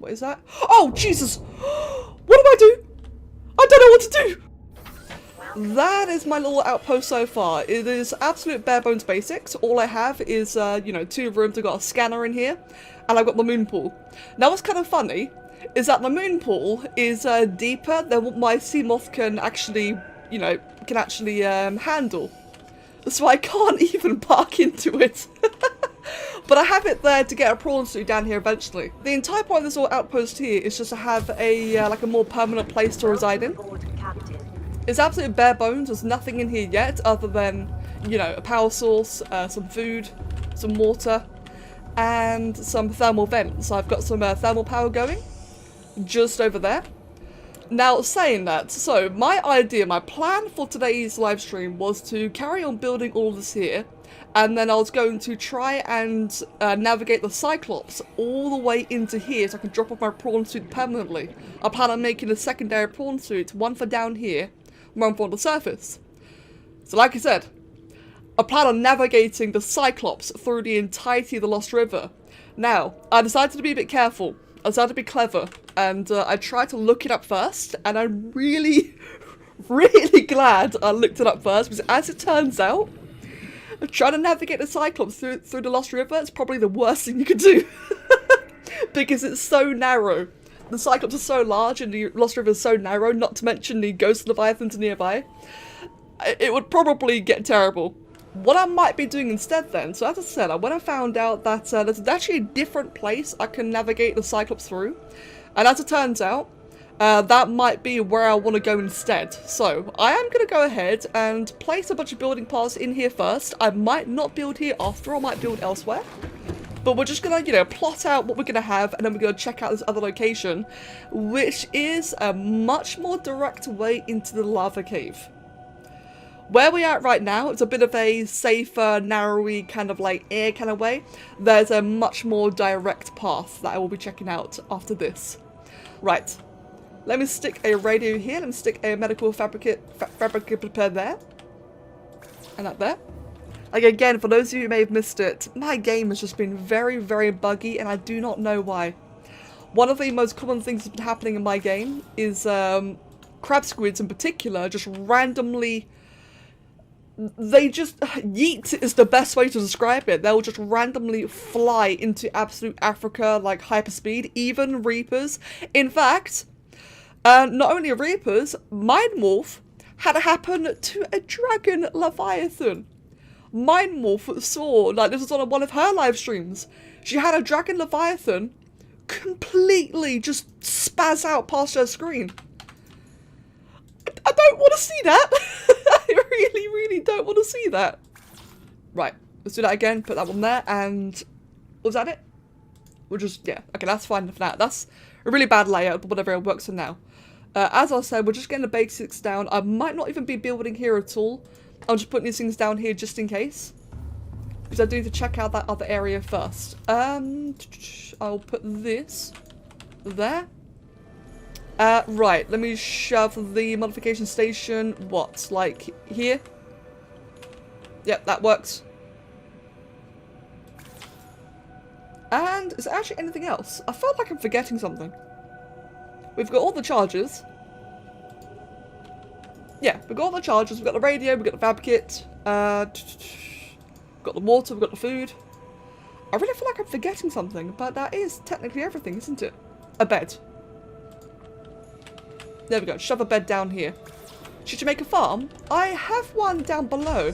What is that? Oh, Jesus! What do I do? I don't know what to do! That is my little outpost so far. It is absolute bare bones basics. All I have is, you know, 2 rooms. I've got a scanner in here, and I've got the moon pool. Now what's kind of funny is that the moon pool is deeper than what my sea moth can actually, you know, handle. So I can't even park into it. But I have it there to get a prawn suit down here eventually. The entire point of this little outpost here is just to have a like a more permanent place to reside in. It's absolutely bare bones. There's nothing in here yet other than, you know, a power source, some food, some water, and some thermal vents. I've got some thermal power going just over there. Now, saying that, so my idea, my plan for today's live stream was to carry on building all of this here, and then I was going to try and navigate the Cyclops all the way into here so I can drop off my prawn suit permanently. I plan on making a secondary prawn suit, one for down here, one for on the surface. So like I said, I plan on navigating the Cyclops through the entirety of the Lost River. Now, I decided to be a bit careful. I decided to be clever, and I tried to look it up first, and I'm really, really glad I looked it up first, because as it turns out, trying to navigate the Cyclops through the Lost River is probably the worst thing you could do. Because it's so narrow. The Cyclops are so large and the Lost River is so narrow, not to mention the ghost leviathans nearby. It would probably get terrible. What I might be doing instead then, so as I said, I went and found out that there's actually a different place I can navigate the Cyclops through. And as it turns out, that might be where I want to go instead. So, I am going to go ahead and place a bunch of building parts in here first. I might not build here after, I might build elsewhere. But we're just going to, you know, plot out what we're going to have, and then we're going to check out this other location, which is a much more direct way into the lava cave. Where we're at right now, it's a bit of a safer, narrowy, kind of like air kind of way. There's a much more direct path that I will be checking out after this. Right. Let me stick a radio here. Let me stick a medical fabricator there. And that there. Like, again, for those of you who may have missed it, my game has just been very, very buggy, and I do not know why. One of the most common things that's been happening in my game is crab squids in particular just randomly... They just... Yeet is the best way to describe it. They'll just randomly fly into absolute Africa, like, hyperspeed. Even Reapers. In fact, not only Reapers, Mind Morph had it happen to a Dragon Leviathan. Mind Morph saw, like, this was on one of her live streams. She had a Dragon Leviathan completely just spaz out past her screen. I don't want to see that. I really, really don't want to see that. Right, let's do that again. Put that one there, and was that it? We'll just, yeah, okay, that's fine for that. That's a really bad layout, but whatever, it works for now. As I said, we're just getting the basics down. I might not even be building here at all. I'm just putting these things down here just in case. Because I do need to check out that other area first. I'll put this there. Right, let me shove the modification station, what, like here? Yep, that works. And is there actually anything else? I felt like I'm forgetting something. We've got all the chargers. Yeah, we've got all the chargers, we've got the radio, we've got the fab kit, we've got the water, we've got the food. I really feel like I'm forgetting something, but that is technically everything, isn't it? A bed. There we go, shove a bed down here. Should you make a farm? I have one down below.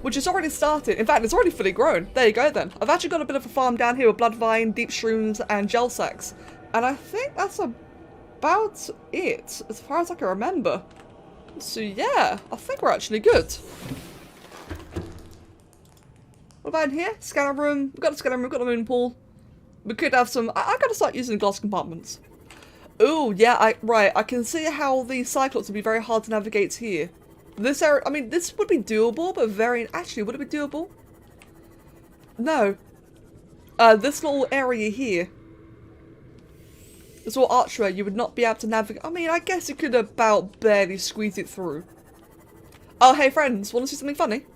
Which has already started. In fact, it's already fully grown. There you go then. I've actually got a bit of a farm down here with bloodvine, deep shrooms, and gel sacks. And I think that's about it, as far as I can remember. So yeah, I think we're actually good. What about in here? Scanner room. We've got a scanner room, we've got a moon pool. We could have some... I gotta start using glass compartments. Oh, yeah, right. I can see how the Cyclops would be very hard to navigate here. This area, I mean, this would be doable, but very... Actually, would it be doable? No. This little area here. This little archway, you would not be able to navigate... I mean, I guess you could about barely squeeze it through. Oh, hey, friends. Want to see something funny?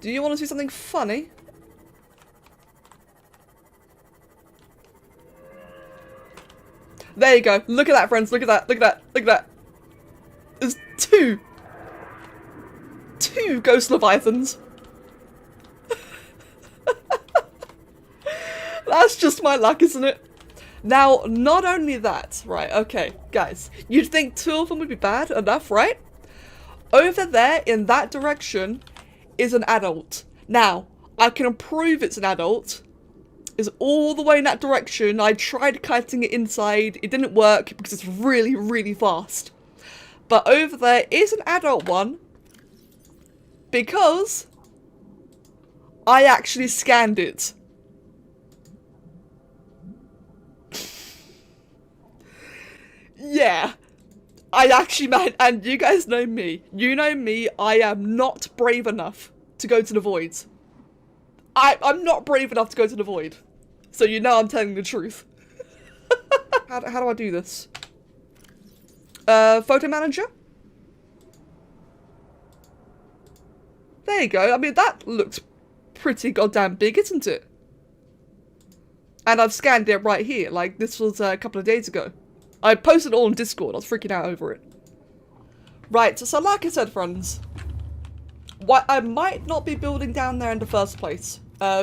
Do you want to see something funny? There you go. Look at that, friends. Look at that. Look at that. Look at that. There's two ghost leviathans. That's just my luck, isn't it? Now, not only that, right, okay, guys, you'd think 2 of them would be bad enough, right? Over there, in that direction, is an adult. Now, I can prove it's an adult. It's all the way in that direction. I tried kiting it inside. It didn't work because it's really, really fast. But over there is an adult one. Because I actually scanned it. Yeah. I actually, man, and you guys know me. You know me, I am not brave enough to go to the void. I'm not brave enough to go to the void. So you know I'm telling the truth. How do I do this? Photo manager? There you go. I mean, that looks pretty goddamn big, isn't it? And I've scanned it right here. Like, this was a couple of days ago. I posted it all on Discord. I was freaking out over it. Right, so like I said, friends, I might not be building down there in the first place.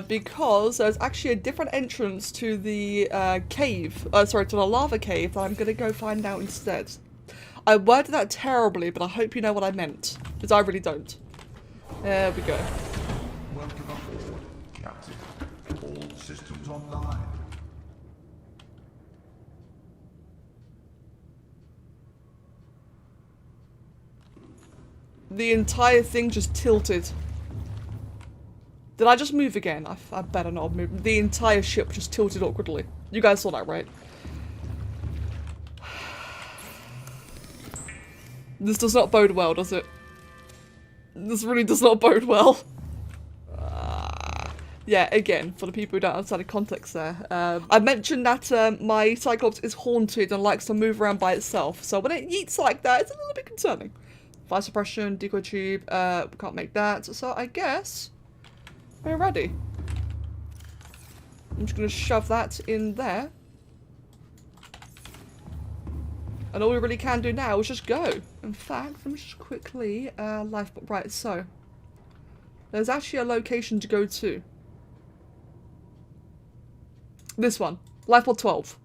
Because there's actually a different entrance to the cave. Sorry, to the lava cave that I'm going to go find out instead. I worded that terribly, but I hope you know what I meant. Because I really don't. There we go. Welcome aboard, Captain. All systems online. The entire thing just tilted. Did I just move again? I better not have moved. The entire ship just tilted awkwardly. You guys saw that, right? This does not bode well, does it? This really does not bode well. Yeah, again, for the people who don't understand the context there. I mentioned that my Cyclops is haunted and likes to move around by itself. So when it yeets like that, it's a little bit concerning. Fire suppression, decoy tube, we can't make that. So I guess we're ready. I'm just going to shove that in there. And all we really can do now is just go. In fact, let me just quickly, lifeboat. Right, so there's actually a location to go to. This one, lifeboat 12.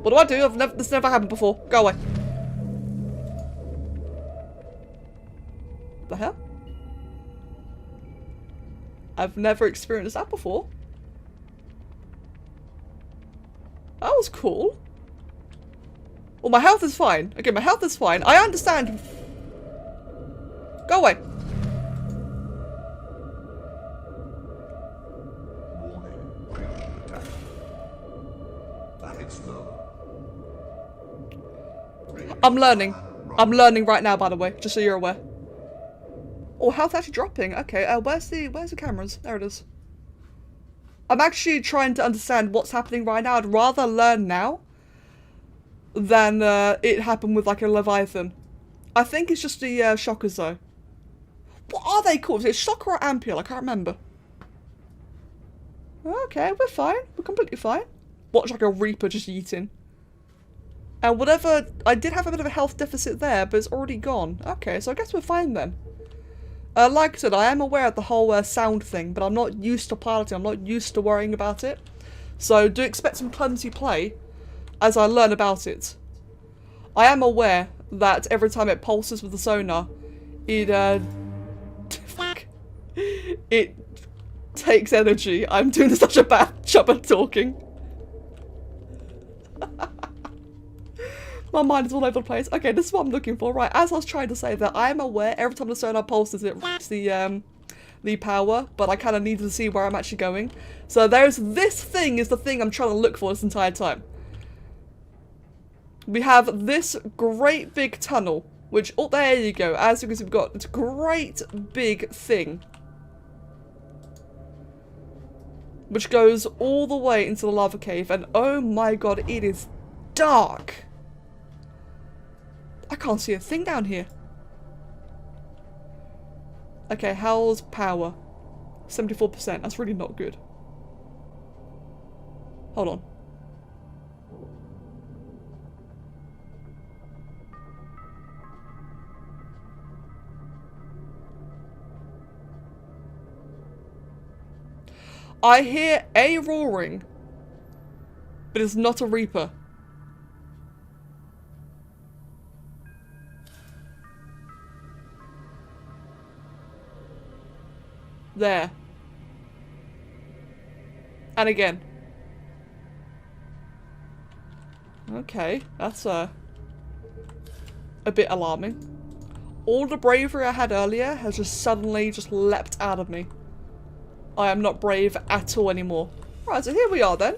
What do? This never happened before. Go away. The hell? I've never experienced that before. That was cool. Well, my health is fine. Okay, my health is fine. I understand. Go away. Warning, critical attack. That hits low. I'm learning. I'm learning right now, by the way, just so you're aware. Oh, health actually dropping. Okay, where's the cameras? There it is. I'm actually trying to understand what's happening right now. I'd rather learn now than it happen with like a Leviathan. I think it's just the shockers though. What are they called? Is it shocker or ampule? I can't remember. Okay, we're fine. We're completely fine. Watch like a Reaper just eating. And whatever, I did have a bit of a health deficit there, but it's already gone. Okay, so I guess we're fine then. Like I said, I am aware of the whole sound thing, but I'm not used to piloting. I'm not used to worrying about it. So do expect some clumsy play as I learn about it. I am aware that every time it pulses with the sonar, it it takes energy. I'm doing such a bad job at talking. My mind is all over the place. Okay, this is what I'm looking for. Right, as I was trying to say that I am aware every time the sonar pulses it reaches the power, but I kind of needed to see where I'm actually going. So there's this thing is the thing I'm trying to look for this entire time. We have this great big tunnel, which, oh, there you go. As you can see, we've got this great big thing, which goes all the way into the lava cave, and oh my god, it is dark. I can't see a thing down here. Okay, how's power? 74%. That's really not good. Hold on. I hear a roaring, but it's not a reaper. There. And again. Okay, that's a bit alarming. All the bravery I had earlier has just suddenly just leapt out of me. I am not brave at all anymore. Right, so here we are then.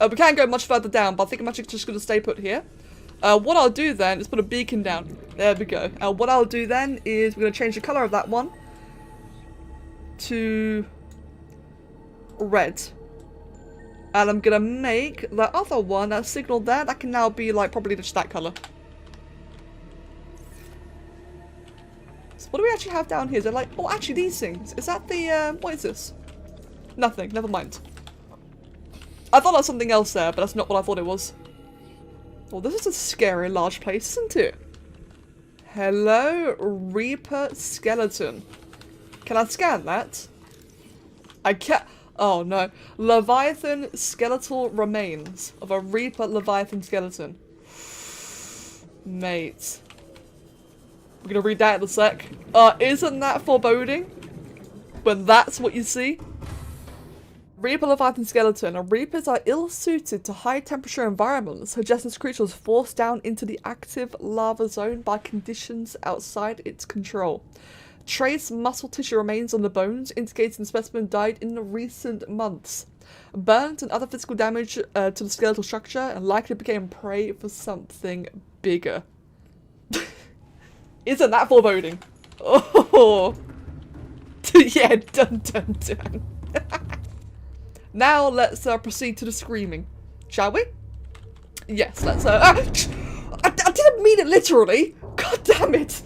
We can't go much further down, but I think I'm actually just going to stay put here. What I'll do then is put a beacon down. There we go. What I'll do then is we're going to change the colour of that one to red. And I'm going to make the other one, that signal there, that can now be like probably just that colour. So what do we actually have down here? Is it like, oh actually these things. Is that the, what is this? Nothing, never mind. I thought that was something else there, but that's not what I thought it was. Well, this is a scary large place, isn't it? Hello, Reaper Skeleton. Can I scan that? I can't. Oh no. Leviathan skeletal remains of a Reaper Leviathan skeleton. Mate. We're gonna read that in a sec. Isn't that foreboding? When that's what you see? Reaper Leviathan skeleton. Reapers are ill-suited to high-temperature environments, suggesting this creature was forced down into the active lava zone by conditions outside its control. Trace muscle tissue remains on the bones, indicating the specimen died in recent months. Burns and other physical damage to the skeletal structure, and likely became prey for something bigger. Isn't that foreboding? Oh, yeah, dun dun dun. Now let's proceed to the screaming, shall we? Yes, let's. I didn't mean it literally. God damn it!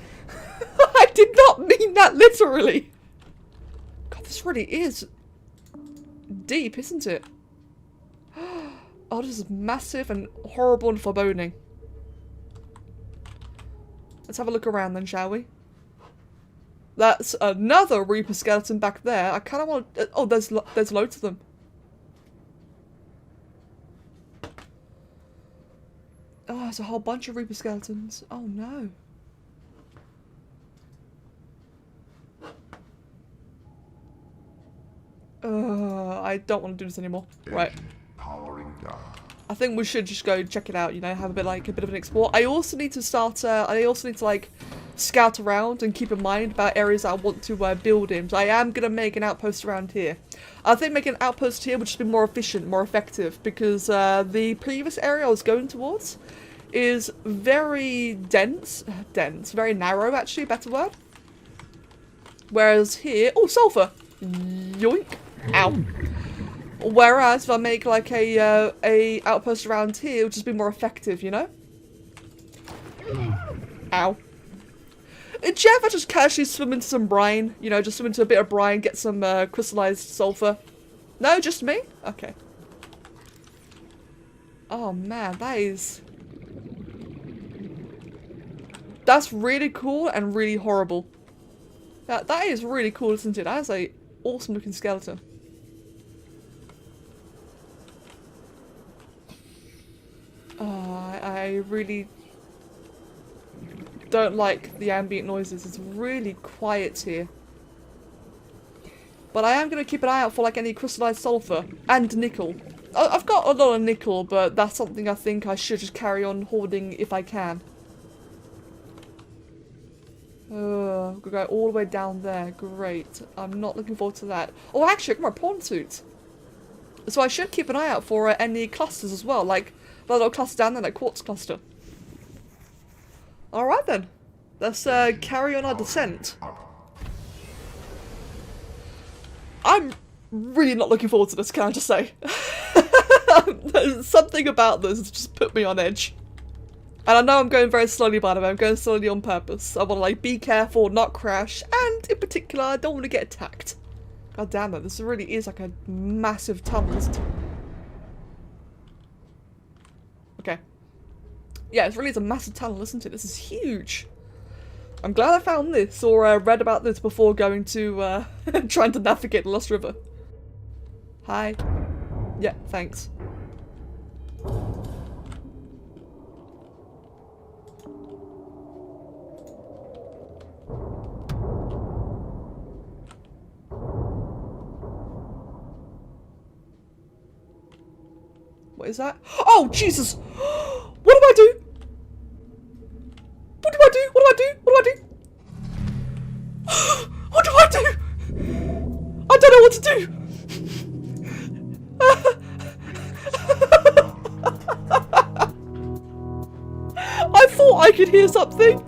I did not mean that literally. God, this really is deep, isn't it? Oh, this is massive and horrible and foreboding. Let's have a look around then, shall we? That's another Reaper skeleton back there. I kind of want to... oh, there's loads of them. Oh, there's a whole bunch of Reaper skeletons. Oh, no. I don't want to do this anymore. Right. Powering down. I think we should just go check it out, you know, have a bit of an explore. I also need to start, like, scout around and keep in mind about areas that I want to build in. So I am going to make an outpost around here. I think making an outpost here would just be more efficient, more effective, because the previous area I was going towards is very dense, very narrow actually, better word. Whereas here, oh, sulfur! Yoink! Ow. Whereas if I make like a outpost around here, it would just be more effective, you know? Ow. Did you ever just casually swim into some brine? You know, just swim into a bit of brine, get some crystallized sulfur? No, just me? Okay. Oh man, that's really cool and really horrible. That is really cool, isn't it? That is a awesome looking skeleton. I really don't like the ambient noises. It's really quiet here. But I am going to keep an eye out for like any crystallized sulfur and nickel. I've got a lot of nickel, but that's something I think I should just carry on hoarding if I can. We're going to go all the way down there. Great. I'm not looking forward to that. Oh, actually, I got my prawn suit. So I should keep an eye out for any clusters as well, like that little cluster down there, that quartz cluster. Alright then. Let's carry on our descent. I'm really not looking forward to this, can I just say? There's something about this that's just put me on edge. And I know I'm going very slowly, by the way. I'm going slowly on purpose. I want to, like, be careful, not crash, and in particular, I don't want to get attacked. God damn it, this really is like a massive tunnel, isn't it? Okay. Yeah, it really is a massive tunnel, isn't it? This is huge. I'm glad I found this, or read about this before going to, trying to navigate the Lost River. Hi. Yeah, thanks. What is that? Oh, Jesus! What do I do? What do I do? What do I do? What do I do? What do I do? I don't know what to do! I thought I could hear something!